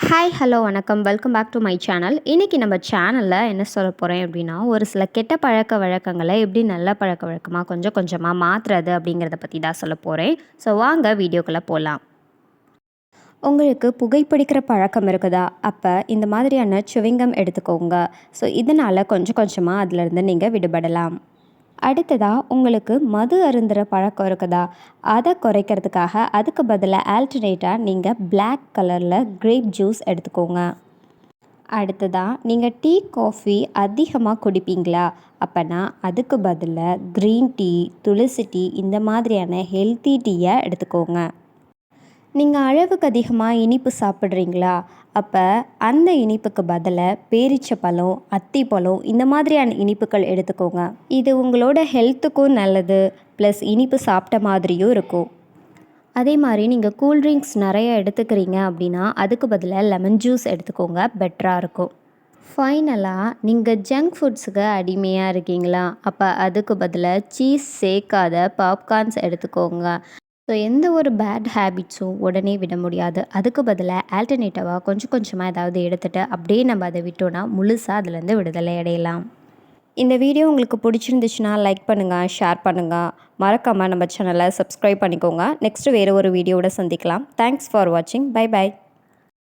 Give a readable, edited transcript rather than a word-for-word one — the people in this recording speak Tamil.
ஹாய் ஹலோ வணக்கம் welcome back to my channel. இன்றைக்கி நம்ம சேனலில் என்ன சொல்ல போகிறேன் அப்படின்னா, ஒரு சில கெட்ட பழக்க வழக்கங்களை எப்படி நல்ல பழக்க வழக்கமாக கொஞ்சம் கொஞ்சமாக மாற்றுறது அப்படிங்கிறத பற்றி தான் சொல்ல போகிறேன். ஸோ வாங்க வீடியோக்குள்ளே போகலாம். உங்களுக்கு புகைப்பிடிக்கிற பழக்கம் இருக்குதா? அப்போ இந்த மாதிரியான சுவிங்கம் எடுத்துக்கோங்க. ஸோ இதனால் கொஞ்சம் கொஞ்சமாக அதிலிருந்து நீங்கள் விடுபடலாம். அடுத்ததாக உங்களுக்கு மது அருந்துகிற பழக்கம் இருக்குதா? அதை குறைக்கிறதுக்காக அதுக்கு பதிலாக ஆல்டர்னேட்டாக நீங்கள் பிளாக் கலரில் கிரேப் ஜூஸ் எடுத்துக்கோங்க. அடுத்ததாக நீங்கள் டீ காஃபி அதிகமாக குடிப்பீங்களா? அப்போனா அதுக்கு பதிலாக க்ரீன் டீ, துளசி டீ இந்த மாதிரியான ஹெல்த்தி டீயை எடுத்துக்கோங்க. நீங்கள் அளவுக்கு அதிகமாக இனிப்பு சாப்பிட்றீங்களா? அப்போ அந்த இனிப்புக்கு பதிலாக பேரீச்சப்பழம், அத்திப்பழம் இந்த மாதிரியான இனிப்புகள் எடுத்துக்கோங்க. இது உங்களோட ஹெல்த்துக்கும் நல்லது, ப்ளஸ் இனிப்பு சாப்பிட்ட மாதிரியும் இருக்கும். அதே மாதிரி நீங்கள் கூல்ட்ரிங்க்ஸ் நிறைய எடுத்துக்கிறீங்க அப்படின்னா அதுக்கு பதிலாக லெமன் ஜூஸ் எடுத்துக்கோங்க, பெட்டராக இருக்கும். ஃபைனலாக நீங்கள் ஜங்க் ஃபுட்ஸுக்கு அடிமையாக இருக்கீங்களா? அப்போ அதுக்கு பதிலாக சீஸ் சேர்க்காத பாப்கார்ன்ஸ் எடுத்துக்கோங்க. ஸோ எந்த ஒரு பேட் ஹேபிட்ஸும் உடனே விட முடியாது. அதுக்கு பதிலாக ஆல்டர்னேட்டிவாக கொஞ்சம் கொஞ்சமாக ஏதாவது எடுத்துகிட்டு அப்படியே நம்ம அதை விட்டோன்னா முழுசாக அதுலேருந்து விடுதலை அடையலாம். இந்த வீடியோ உங்களுக்கு பிடிச்சிருந்துச்சுன்னா லைக் பண்ணுங்கள், ஷேர் பண்ணுங்கள். மறக்காமல் நம்ம சேனலை சப்ஸ்கிரைப் பண்ணிக்கோங்க. நெக்ஸ்ட்டு வேறு ஒரு வீடியோவோட சந்திக்கலாம். தேங்க்ஸ் ஃபார் வாட்சிங். Bye by.